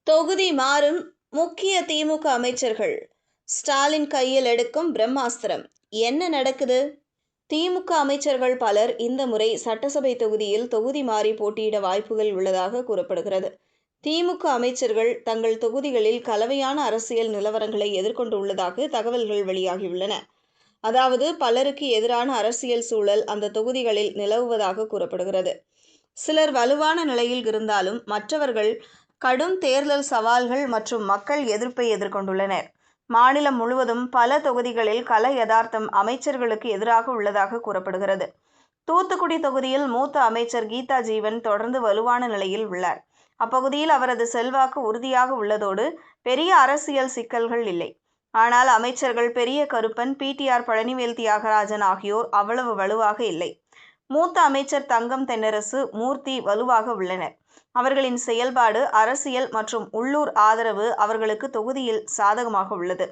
தொகுதி மாறும் முக்கிய திமுக அமைச்சர்கள். ஸ்டாலின் கையில் எடுக்கும் பிரம்மாஸ்திரம். என்ன நடக்குது? திமுக அமைச்சர்கள் பலர் இந்த முறை சட்டசபை தொகுதியில் தொகுதி மாறி போட்டியிட வாய்ப்புகள் உள்ளதாக கூறப்படுகிறது. திமுக அமைச்சர்கள் தங்கள் தொகுதிகளில் கலவையான அரசியல் நிலவரங்களை எதிர்கொண்டுள்ளதாக தகவல்கள் வெளியாகியுள்ளன. அதாவது பலருக்கு எதிரான அரசியல் சூழல் அந்த தொகுதிகளில் நிலவுவதாக கூறப்படுகிறது. சிலர் வலுவான நிலையில் இருந்தாலும் மற்றவர்கள் கடும் தேர்தல் சவால்கள் மற்றும் மக்கள் எதிர்ப்பை எதிர்கொண்டுள்ளனர். மாநிலம் முழுவதும் பல தொகுதிகளில் கள யதார்த்தம் அமைச்சர்களுக்கு எதிராக உள்ளதாக கூறப்படுகிறது. தூத்துக்குடி தொகுதியில் மூத்த அமைச்சர் கீதா ஜீவன் தொடர்ந்து வலுவான நிலையில் உள்ளார். அப்பகுதியில் அவரது செல்வாக்கு உறுதியாக உள்ளதோடு பெரிய அரசியல் சிக்கல்கள் இல்லை. ஆனால் அமைச்சர்கள் பெரிய கருப்பன், பிடிஆர் பழனிவேல் தியாகராஜன் ஆகியோர் அவ்வளவு வலுவாக இல்லை. மூத்த அமைச்சர் தங்கம் தென்னரசு, மூர்த்தி வலுவாக உள்ளனர். அவர்களின் செயல்பாடு, அரசியல் மற்றும் உள்ளூர் ஆதரவு அவர்களுக்கு தொகுதியில் சாதகமாக உள்ளது.